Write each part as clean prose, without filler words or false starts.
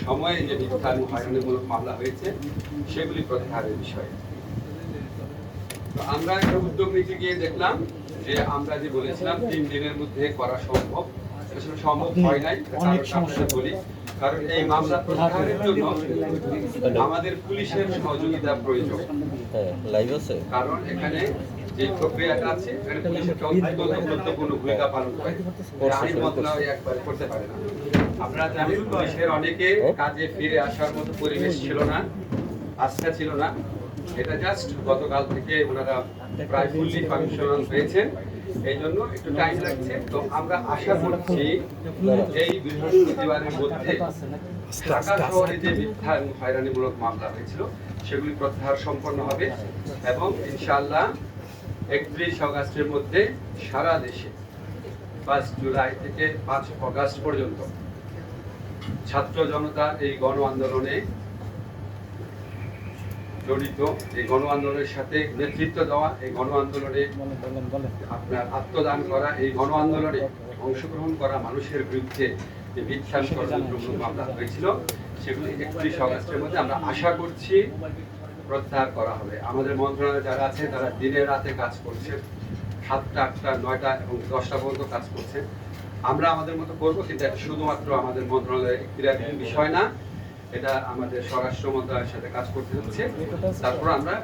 সময়ে যে মিথ্যা এবং হয়রানিমূলক মামলা হয়েছে সেগুলি প্রত্যাহারের বিষয়ে তো আমরা একটা উদ্যোগ নিতে গিয়ে দেখলাম যে আমরা যে বলেছিলাম 3 দিনের মধ্যে করা সম্ভব, আসলে সম্ভব হয় নাই। অনেক সমস্যা বলি, কারণ এই মামলা প্রত্যাহারের জন্য আমাদের পুলিশের সহযোগিতা প্রয়োজন। কারণ এখানে যে প্রক্রিয়াটা আছে এখানে পুলিশ একটা অত্যন্ত গুরুত্বপূর্ণ ভূমিকা পালন করে, আইন মন্ত্রণালয় একবার করতে পারে না। আপনারা জানেন পুলিশের অনেকে কাজে ফিরে আসার মতো পরিবেশ ছিল না, আস্থা ছিল না। এটা জাস্ট গতকাল থেকে ওনারা প্রায় ফুললি ফাংশনাল হয়েছেন, এই জন্য একটু টাইম লাগছে। তো আমরা আশা করছি এই বৃহস্পতিবারের মধ্যে ঢাকা শহরে যে মিথ্যা এবং হয়রানিমূলক মামলা হয়েছিল সেগুলি প্রত্যাহার সম্পন্ন হবে এবং ইনশাআল্লাহ 31 আগস্টের মধ্যে সারা দেশে 5 জুলাই থেকে 5 আগস্ট পর্যন্ত ছাত্র জনতা এই গণ আন্দোলনে জড়িত, এই গণ আন্দোলনের সাথে নেতৃত্ব দেওয়া, এই গণ আন্দোলনে আপনার আত্মদান করা, এই গণ আন্দোলনে অংশগ্রহণ করা মানুষের বিরুদ্ধে যে মিথ্যা মামলা হয়েছিল সেগুলি 31 আগস্টের মধ্যে আমরা আশা করছি প্রত্যাহার করা হবে। আমাদের মন্ত্রণালয়ে যারা আছে তারা দিনে রাতে কাজ করছে, 7টা 8টা 9টা এবং 10টা পর্যন্ত কাজ করছে। আমরা আমাদের মতো করবো, কিন্তু এটা শুধুমাত্র আমাদের মন্ত্রণালয়ের একটি বিষয় না, এটা আমাদের স্বরাষ্ট্র মন্ত্রণালয়ের সাথে কাজ করতে হচ্ছে। তারপর আমরা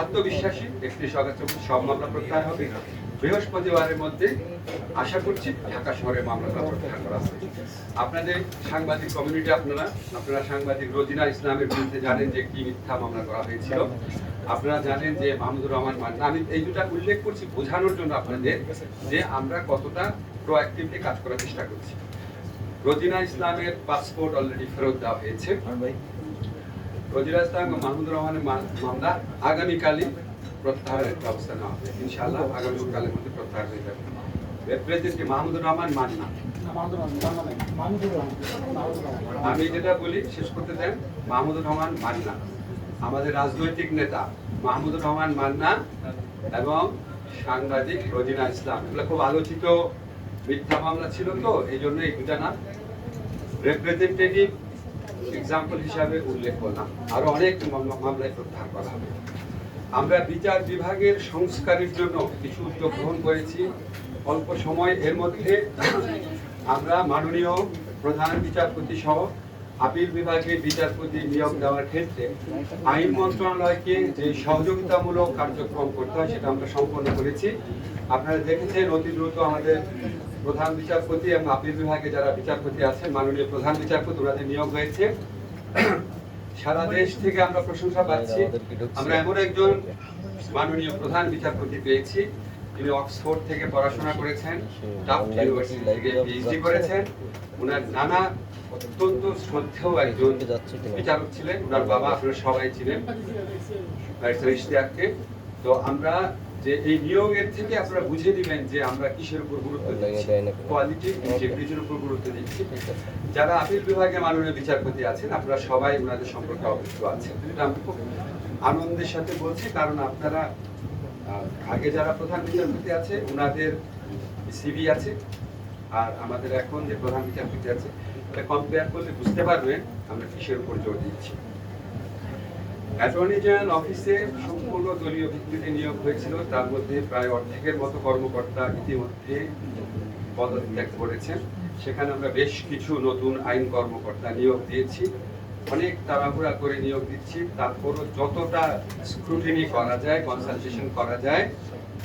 আত্মবিশ্বাসী 31 আগস্টের সব মামলা প্রত্যাহার হবে। বৃহস্পতিবারের মধ্যে আশা করছি ঢাকা শহরের মামলাটা প্রত্যাহার করা হবে। আপনাদের সাংবাদিক কমিউনিটি আপনারা সাংবাদিক রোজিনা ইসলামের বিরুদ্ধে জানেন যে কি মিথ্যা মামলা করা হয়েছিল। আপনারা জানেন যে মাহমুদুর রহমান মান্না, আমি এই দুটা উল্লেখ করছি বোঝানোর জন্য আপনাদের যে আমরা কতটা প্রোঅ্যাক্টিভলি কাজ করার চেষ্টা করছি। রোজিনা ইসলামের পাসপোর্ট অলরেডি ফেরত দেওয়া হয়েছে। রোজিনা ইসলাম এবং মাহমুদুর রহমানের মামলা আগামীকালই প্রত্যাহারের ব্যবস্থা নেওয়া হবে। ইনশাআল্লাহ আগামীকালের মধ্যে প্রত্যাহার হয়ে যাবে। রিপ্রেজেন্টেটিভ মাহমুদুর রহমান মান্না, আমি যেটা বলি শেষ করতে দেন, মাহমুদুর রহমান মান্না আমাদের রাজনৈতিক নেতা মাহমুদুর রহমান মান্না এবং সাংবাদিক রোজিনা ইসলাম, এগুলো খুব আলোচিত মিথ্যা মামলা ছিল, তো এই জন্য এই দুটা নাম রিপ্রেজেন্টেটিভ এক্সাম্পল হিসাবে উল্লেখ করলাম। আরো অনেক মামলায় প্রত্যাহার করা হবে। আমরা বিচার বিভাগের সংস্কারের জন্য কিছু উদ্যোগ গ্রহণ করেছি অল্প সময়। এর মধ্যে আমরা মাননীয় প্রধান বিচারপতি সহ আপিল বিভাগে বিচারপতি নিয়োগ দেওয়ার ক্ষেত্রে আইন মন্ত্রণালয়কে যে সহযোগিতামূলক কার্যক্রম করতে হয় সেটা আমরা সম্পন্ন করেছি। আপনারা দেখেছেন অতি দ্রুত আমাদের প্রধান বিচারপতি এবং আপিল বিভাগে যারা বিচারপতি আছেন, মাননীয় প্রধান বিচারপতি ওনাদের নিয়োগ হয়েছে। সারা দেশ থেকে আমরা প্রশংসা পাচ্ছি। আমরা এমন একজন মাননীয় প্রধান বিচারপতি পেয়েছি যিনি অক্সফোর্ড থেকে পড়াশোনা করেছেন, টাফট ইউনিভার্সিটি থেকে পিএইচডি করেছেন। ওনার নানা অত্যন্ত শ্রদ্ধেয় একজন বিচারক ছিলেন। ওনার বাবা আপনারা সবাই ছিলেন ইশতিয়াককে। তো আমরা যে এই নিয়োগের থেকে আপনারা বুঝে দিবেন যে আমরা কিসের উপর গুরুত্ব দিচ্ছি, কোয়ালিটি ইন্টিগ্রিটির উপর গুরুত্ব দিচ্ছি। যারা আপিল বিভাগে মাননীয় বিচারপতি আছেন আপনারা সবাই ওনাদের সম্পর্কে অবগত আছেন। এটা আমি খুব আনন্দের সাথে বলছি, কারণ আপনারা আগে যারা প্রধান বিচারপতি আছে ওনাদের সিভি আছে আর আমাদের এখন যে প্রধান বিচারপতি আছে এটা কম্পেয়ার করলে বুঝতে পারবেন আমরা কিসের উপর জোর দিচ্ছি। অ্যাটর্নি জেনারেল অফিসে সম্পূর্ণ দলীয় ভিত্তিতে নিয়োগ হয়েছিল, তার মধ্যে প্রায় অর্ধেকের মতো কর্মকর্তা ইতিমধ্যে পদত্যাগ করেছেন। সেখানে আমরা বেশ কিছু নতুন আইন কর্মকর্তা নিয়োগ দিয়েছি, অনেক তাড়াহুড়া করে নিয়োগ দিচ্ছি। তারপরও যতটা স্ক্রুটিনি করা যায়, কনসালটেশন করা যায়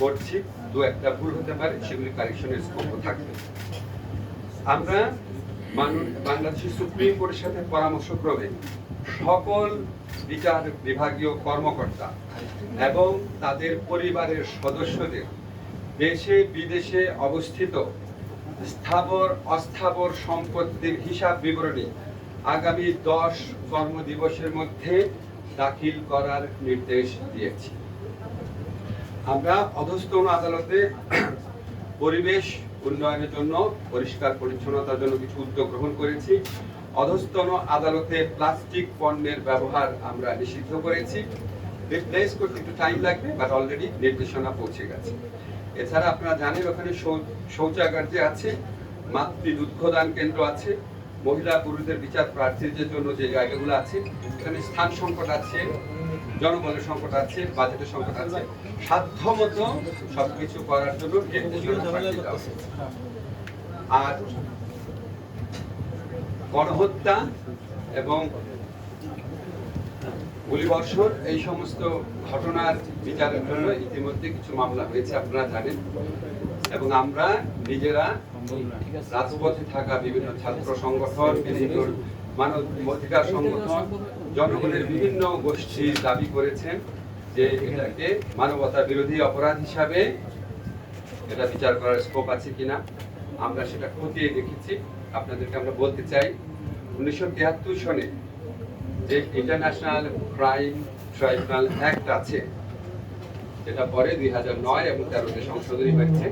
করছি। দু একটা ভুল হতে পারে, সেগুলি কারেকশনের স্কোপও থাকবে। আমরা বাংলাদেশের সুপ্রিম কোর্টের সাথে পরামর্শক্রমে সকল বিচার বিভাগীয় কর্মকর্তা এবং তাদের পরিবারের সদস্যদের দেশে বিদেশে অবস্থিত স্থাবর অস্থাবর সম্পত্তির হিসাব বিবরণী আগামী 10 কর্মদিবসের মধ্যে দাখিল করার নির্দেশ দিয়েছি। আমরা অধস্তন আদালতে পরিবেশ উন্নয়নের জন্য, পরিষ্কার পরিচ্ছন্নতার জন্য কিছু উদ্যোগ গ্রহণ করেছি। অধস্তন আদালতে প্লাস্টিক পণ্যের ব্যবহার আমরা নিষিদ্ধ করেছি। রিপ্লেস করতে একটু টাইম লাগবে, বাট অলরেডি নির্দেশনা পৌঁছে গেছে। এছাড়া আপনারা জানেন ওখানে শৌচাগার যে আছে, মাতৃ দুগ্ধদান কেন্দ্র আছে, মহিলা পুরুষদের বিচার প্রার্থীদের জন্য যে জায়গাগুলো আছে, এখানে স্থান সংকট আছে, জনবলের সংকট আছে, বাজেটের সংকট আছে। সাধ্যমতো সবকিছু করার জন্য আর গণহত্যা এবং গুলিবর্ষণ এই সমস্ত ঘটনার বিচারের জন্য ইতিমধ্যে কিছু মামলা হয়েছে, আপনারা জানেন। এবং আমরা নিজেরা রাজপথে থাকা বিভিন্ন ছাত্র সংগঠন, বিভিন্ন মানব অধিকার সংগঠন, জনগণের বিভিন্ন গোষ্ঠী দাবি করেছেন যে এটাকে মানবতা বিরোধী অপরাধ হিসাবে এটা বিচার করার স্কোপ আছে কিনা। আমরা সেটা খতিয়ে দেখেছি। আপনাদেরকে আমরা বলতে চাই, 1973 সনে যে ইন্টারন্যাশনাল ক্রাইম ট্রাইব্যুনাল অ্যাক্ট আছে, যেটা পরে 2009 এবং 13-তে সংশোধনী হয়েছে,